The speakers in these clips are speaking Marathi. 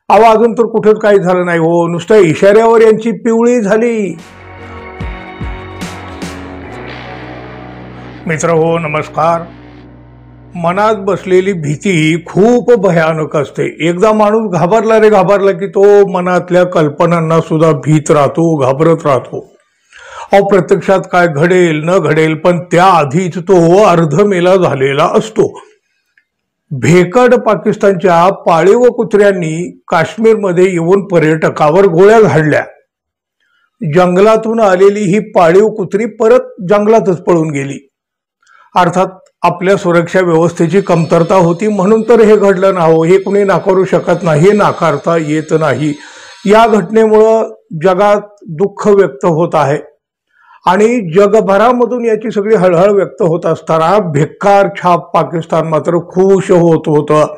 अहो अजून तर कुठेच काही झालं नाही हो, नुसत्या इशाऱ्यावर यांची पिवळी झाली। मित्र हो नमस्कार। मनात बसलेली भीती खूप भयानक असते। एकदा माणूस घाबरला की तो मनातल्या कल्पनांना सुद्धा भीत राहतो, घाबरत राहतो। अहो प्रत्यक्षात काय घडेल न घडेल पण त्याआधीच तो अर्धमेला झालेला असतो। भेकड पाकिस्तानच्या पाळीव कुत्र्यांनी काश्मीरमध्ये येऊन पर्यटकावर गोळ्या झाडल्या। जंगलातून आलेली ही पाळीव कुत्री परत जंगलातच पळून गेली। अर्थात आपल्या सुरक्षा व्यवस्थेची कमतरता होती म्हणून तर हे घडलं ना हो, हे कुणी नाकारू शकत नाही, नाकारता येत नाही। या घटनेमुळे जगात दुःख व्यक्त होत आहे आणि जगभरामधून याची सगळी हळहळ व्यक्त होत असताना भिक्कार छाप पाकिस्तान मात्र खुश होत होतं।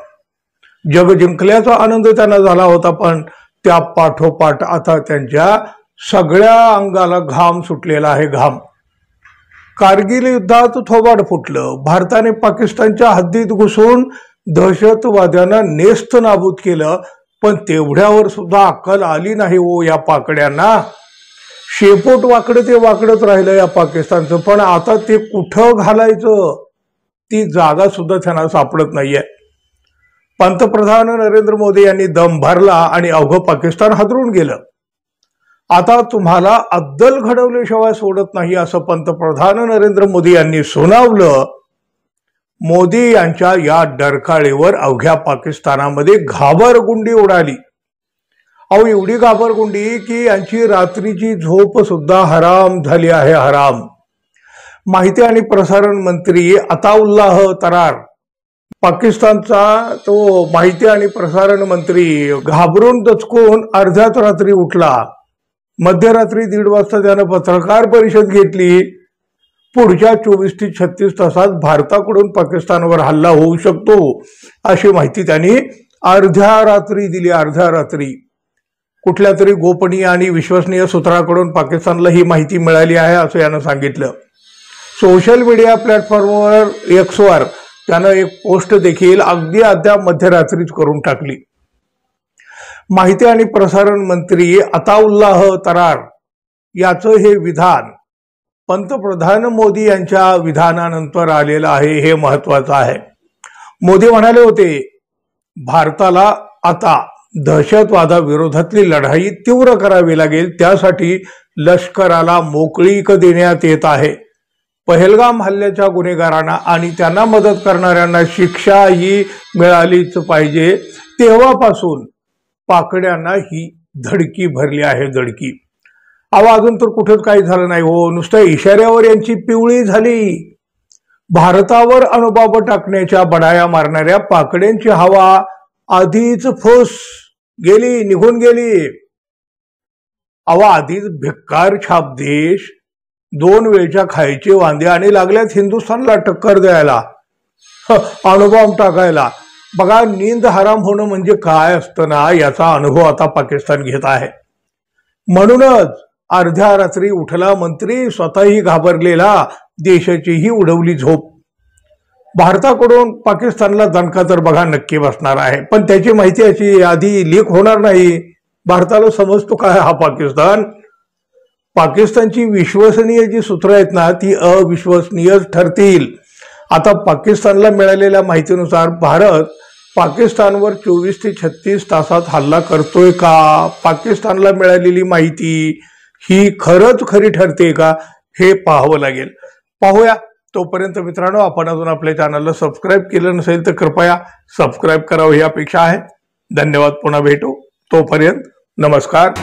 जग जिंकल्याचा आनंद त्यांना झाला होता, पण त्या पाठोपाठ आता त्यांच्या सगळ्या अंगाला घाम सुटलेला आहे, घाम। कारगिल युद्धात थोबाड फुटलं। भारताने पाकिस्तानच्या हद्दीत घुसून दहशतवाद्यांना नेस्त नाबूद केलं, पण तेवढ्यावर सुद्धा अक्कल आली नाही हो या पाकड्यांना। शेपूट वाकडं ते वाकडच राहिलं या पाकिस्तानचं, पण आता ते कुठं घालायचं ती जागा सुद्धा त्यांना सापडत नाहीये। पंतप्रधान नरेंद्र मोदी यांनी दम भरला आणि अवघं पाकिस्तान हादरून गेलं। आता तुम्हाला अद्दल घडवल्याशिवाय सोडत नाही असं पंतप्रधान नरेंद्र मोदी यांनी सुनावलं। मोदी यांच्या या डरकाळीवर अवघ्या पाकिस्तानामध्ये घाबरगुंडी उडाली। अहो एवढी घाबरगुंडी की यांची रात्रीची झोप सुद्धा हराम झाली आहे, हराम। माहिती आणि प्रसारण मंत्री अताउल्लाह तरार, पाकिस्तानचा तो माहिती आणि प्रसारण मंत्री घाबरून दचकून अर्ध्याच रात्री उठला। मध्यरात्री 1:30 वाजता त्यानं पत्रकार परिषद घेतली। पुढच्या 24 ते 36 तासात भारताकडून पाकिस्तानवर हल्ला होऊ शकतो अशी माहिती त्यांनी अर्ध्या रात्री दिली, अर्ध्या रात्री। कुठल्या तरी गोपनीय आणि विश्वसनीय सूत्राकडून पाकिस्तानला ही माहिती मिळाली आहे असं यानं सांगितलं। सोशल मीडिया प्लॅटफॉर्मवर एक्सवर त्यानं एक पोस्ट देखील अगदी अद्याप मध्यरात्रीच करून टाकली। माहिती आणि प्रसारण मंत्री अताउल्लाह तरार याचं हे विधान पंतप्रधान मोदी यांच्या विधानानंतर आलेलं आहे, हे महत्वाचं आहे। मोदी म्हणाले होते, भारताला आता दहशतवादाविरोधातली लढाई तीव्र करावी लागेल, त्यासाठी लष्कराला मोकळीक देण्यात येत आहे। पहलगाम हल्ल्याच्या गुन्हेगारांना आणि त्यांना मदत करणाऱ्यांना शिक्षाही मिळालीच पाहिजे। तेव्हापासून पाकड्यांना ही धडकी भरली आहे, धडकी। अहो अजून तर कुठेच काही झालं नाही हो, नुसत्या इशाऱ्यावर यांची पिवळी झाली। भारतावर अणुबॉम्ब टाकण्याच्या बडाया मारणाऱ्या पाकड्यांची हवा आधीच फुस गेली, निघून गेली। अहो आधीच भिक्कार छाप देश 2 वेळच्या खायचे वांदे आणि लागल्यात हिंदुस्थानला टक्कर द्यायला, अणुबॉम्ब टाकायला। बघा नींद हराम होणं म्हणजे काय असतं ना, याचा अनुभव आता पाकिस्तान घेत आहे। म्हणूनच अर्ध्या रात्री उठला मंत्री, स्वतःही घाबरलेला, देशाचीही उडवली झोप। भारताकडून पाकिस्तानला दणका तर बघा नक्की बसणार आहे, पण त्याची माहिती याची आधी लीक होणार नाही। भारताला समजतो काय हा पाकिस्तान। पाकिस्तानची विश्वसनीय जी सूत्र आहेत ना ती अविश्वसनीयच ठरतील। आता पाकिस्तानला मिळालेल्या माहितीनुसार भारत पाकिस्तानवर 24 ते 36 तासात हल्ला करतोय का? पाकिस्तानला मिळालेली माहिती ही खरंच खरी ठरते का हे पाहावं लागेल। पाहूया। तोपर्यंत मित्रांनो, आपण अजून आपल्या चॅनलला सबस्क्राईब केलं नसेल तर कृपया सबस्क्राईब करावं ही अपेक्षा आहे। धन्यवाद, पुन्हा भेटू, तोपर्यंत नमस्कार।